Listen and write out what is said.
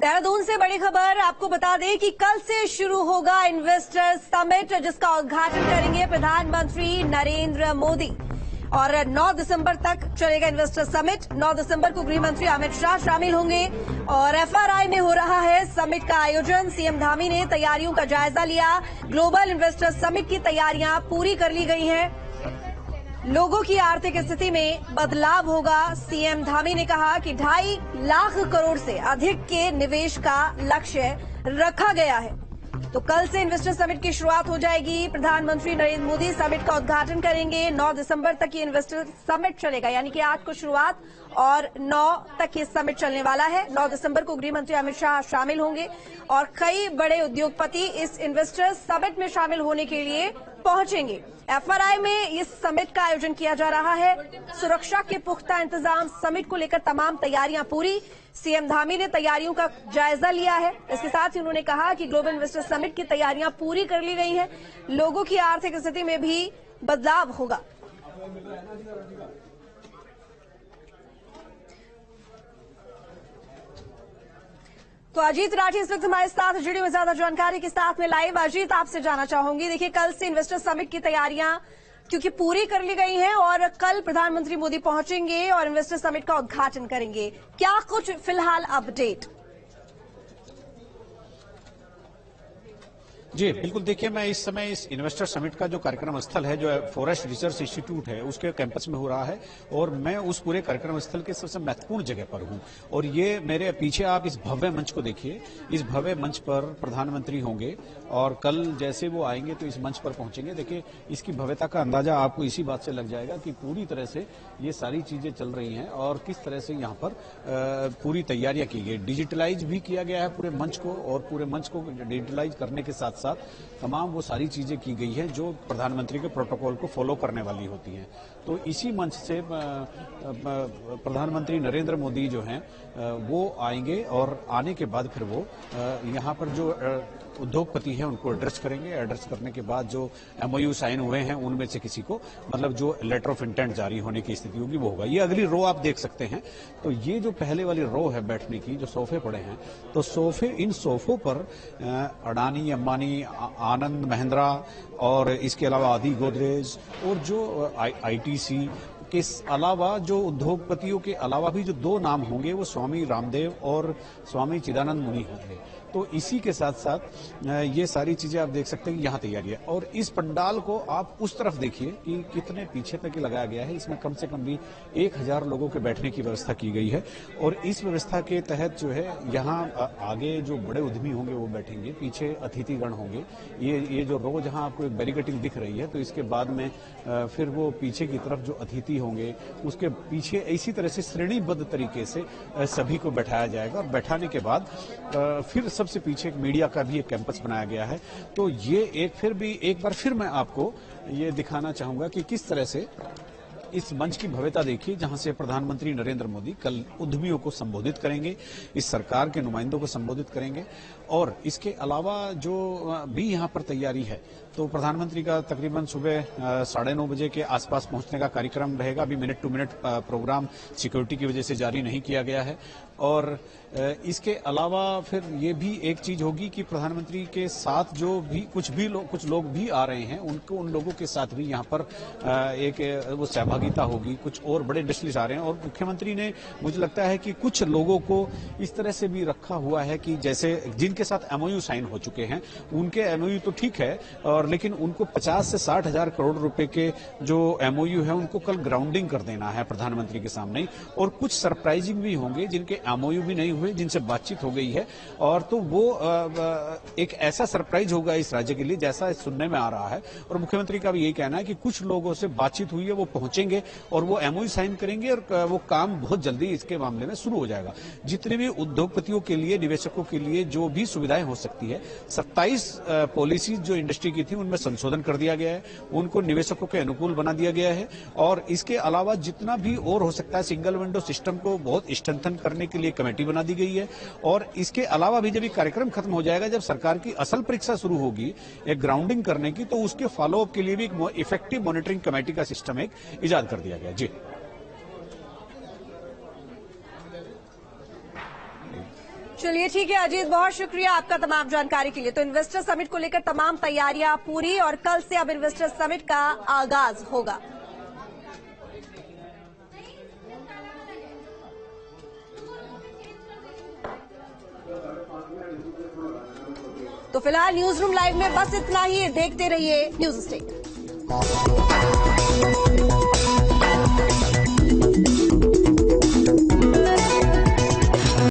देहरादून से बड़ी खबर आपको बता दें कि कल से शुरू होगा इन्वेस्टर समिट, जिसका उद्घाटन करेंगे प्रधानमंत्री नरेंद्र मोदी और 9 दिसंबर तक चलेगा इन्वेस्टर समिट। 9 दिसंबर को गृह मंत्री अमित शाह शामिल होंगे और एफआरआई में हो रहा है समिट का आयोजन। सीएम धामी ने तैयारियों का जायजा लिया। ग्लोबल इन्वेस्टर समिट की तैयारियां पूरी कर ली गई हैं। लोगों की आर्थिक स्थिति में बदलाव होगा। सीएम धामी ने कहा कि 2.5 लाख करोड़ से अधिक के निवेश का लक्ष्य रखा गया है। तो कल से इन्वेस्टर समिट की शुरुआत हो जाएगी। प्रधानमंत्री नरेंद्र मोदी समिट का उद्घाटन करेंगे। 9 दिसंबर तक ये इन्वेस्टर समिट चलेगा, यानी कि आज को शुरुआत और 9 तक ये समिट चलने वाला है। 9 दिसंबर को गृह मंत्री अमित शाह शामिल होंगे और कई बड़े उद्योगपति इस इन्वेस्टर समिट में शामिल होने के लिए पहुंचेंगे। एफआरआई में इस समिट का आयोजन किया जा रहा है। सुरक्षा के पुख्ता इंतजाम, समिट को लेकर तमाम तैयारियां पूरी। सीएम धामी ने तैयारियों का जायजा लिया है। इसके साथ ही उन्होंने कहा कि ग्लोबल इन्वेस्टर समिट की तैयारियां पूरी कर ली गई हैं। लोगों की आर्थिक स्थिति में भी बदलाव होगा। तो अजीत राठी इस वक्त हमारे साथ जुड़े हुए ज्यादा जानकारी के साथ में लाइव। अजीत, आपसे जानना चाहूंगी, देखिए कल से इन्वेस्टर समिट की तैयारियां क्योंकि पूरी कर ली गई हैं और कल प्रधानमंत्री मोदी पहुंचेंगे और इन्वेस्टर समिट का उद्घाटन करेंगे। क्या कुछ फिलहाल अपडेट? जी बिल्कुल, देखिए मैं इस समय इस इन्वेस्टर समिट का जो कार्यक्रम स्थल है, जो फॉरेस्ट रिसर्च इंस्टीट्यूट है, उसके कैंपस में हो रहा है और मैं उस पूरे कार्यक्रम स्थल के सबसे महत्वपूर्ण जगह पर हूं। और ये मेरे पीछे आप इस भव्य मंच को देखिए। इस भव्य मंच पर प्रधानमंत्री होंगे और कल जैसे वो आएंगे तो इस मंच पर पहुंचेंगे। देखिए इसकी भव्यता का अंदाजा आपको इसी बात से लग जाएगा कि पूरी तरह से ये सारी चीजें चल रही हैं और किस तरह से यहाँ पर पूरी तैयारियां की गई। डिजिटलाइज भी किया गया है पूरे मंच को और पूरे मंच को डिजिटलाइज करने के साथ साथ तमाम वो सारी चीजें की गई है जो प्रधानमंत्री के प्रोटोकॉल को फॉलो करने वाली होती हैं। तो इसी मंच से प्रधानमंत्री नरेंद्र मोदी जो हैं वो आएंगे और आने के बाद फिर वो यहाँ पर जो उद्योगपति हैं उनको एड्रेस करेंगे। एड्रेस करने के बाद जो एमओयू साइन हुए हैं उनमें से किसी को मतलब जो लेटर ऑफ इंटेंट जारी होने की स्थिति होगी वो होगा। ये अगली रो आप देख सकते हैं। तो ये जो पहले वाली रो है बैठने की, जो सोफे पड़े हैं, तो इन सोफों पर अडानी, अंबानी, आनंद महिंद्रा और इसके अलावा आदि गोदरेज और जो आईटीसी के अलावा जो उद्योगपतियों के अलावा भी जो 2 नाम होंगे वो स्वामी रामदेव और स्वामी चिदानंद मुनि होंगे। तो इसी के साथ साथ ये सारी चीजें आप देख सकते हैं कि यहाँ तैयारी है। और इस पंडाल को आप उस तरफ देखिए कि कितने पीछे तक लगाया गया है। इसमें कम से कम भी 1000 लोगों के बैठने की व्यवस्था की गई है और इस व्यवस्था के तहत जो है यहाँ आगे जो बड़े उद्यमी होंगे वो बैठेंगे, पीछे अतिथिगण होंगे। ये जो रो जहाँ आपको एक बैरिकेडिंग दिख रही है, तो इसके बाद में फिर वो पीछे की तरफ जो अतिथि होंगे उसके पीछे इसी तरह से श्रेणीबद्ध तरीके से सभी को बैठाया जाएगा और बैठाने के बाद फिर सबसे पीछे एक मीडिया का भी एक कैंपस बनाया गया है। तो ये एक बार फिर मैं आपको ये दिखाना चाहूंगा कि किस तरह से इस मंच की भव्यता देखिए, जहां से प्रधानमंत्री नरेंद्र मोदी कल उद्यमियों को संबोधित करेंगे, इस सरकार के नुमाइंदों को संबोधित करेंगे। और इसके अलावा जो भी यहां पर तैयारी है, तो प्रधानमंत्री का तकरीबन सुबह 9:30 बजे के आसपास पहुंचने का कार्यक्रम रहेगा। अभी minute to minute program security की वजह से जारी नहीं किया गया है। और इसके अलावा फिर ये भी एक चीज होगी कि प्रधानमंत्री के साथ जो भी कुछ लोग भी आ रहे हैं, उन लोगों के साथ भी यहाँ पर एक वो सहभागिता होगी। कुछ और बड़े इंडस्ट्रीज आ रहे हैं और मुख्यमंत्री ने, मुझे लगता है कि कुछ लोगों को इस तरह से भी रखा हुआ है कि जैसे जिनके साथ एमओयू साइन हो चुके हैं, उनके एमओयू तो ठीक है, और लेकिन उनको 50 से 60 हजार करोड़ रुपए के जो एमओयू है उनको कल ग्राउंडिंग कर देना है प्रधानमंत्री के सामने। और कुछ सरप्राइजिंग भी होंगे जिनके एमओयू भी नहीं हुए, जिनसे बातचीत हो गई है, और तो वो एक ऐसा सरप्राइज होगा इस राज्य के लिए जैसा सुनने में आ रहा है। और मुख्यमंत्री का भी यही कहना है कि कुछ लोगों से बातचीत हुई है, वो पहुंचेंगे और वो एमओयू साइन करेंगे और वो काम बहुत जल्दी इसके मामले में शुरू हो जाएगा। जितने भी उद्योगपतियों के लिए, निवेशकों के लिए जो भी सुविधाएं हो सकती है, 27 पॉलिसीज जो इंडस्ट्री की थी उनमें संशोधन कर दिया गया है, उनको निवेशकों के अनुकूल बना दिया गया है। और इसके अलावा जितना भी और हो सकता है, सिंगल विंडो सिस्टम को बहुत स्ट्रेंथन करने के लिए कमेटी बना दी गई है। और इसके अलावा भी जब ये कार्यक्रम खत्म हो जाएगा, जब सरकार की असल परीक्षा शुरू होगी एक ग्राउंडिंग करने की, तो उसके फॉलोअप के लिए भी एक इफेक्टिव मॉनिटरिंग कमेटी का सिस्टम एक इजाद कर दिया गया। जी चलिए ठीक है अजीत, बहुत शुक्रिया आपका तमाम जानकारी के लिए। तो इन्वेस्टर समिट को लेकर तमाम तैयारियां पूरी और कल से अब इन्वेस्टर समिट का आगाज होगा। तो फिलहाल न्यूज रूम लाइव में बस इतना ही। देखते रहिए न्यूज स्टेट।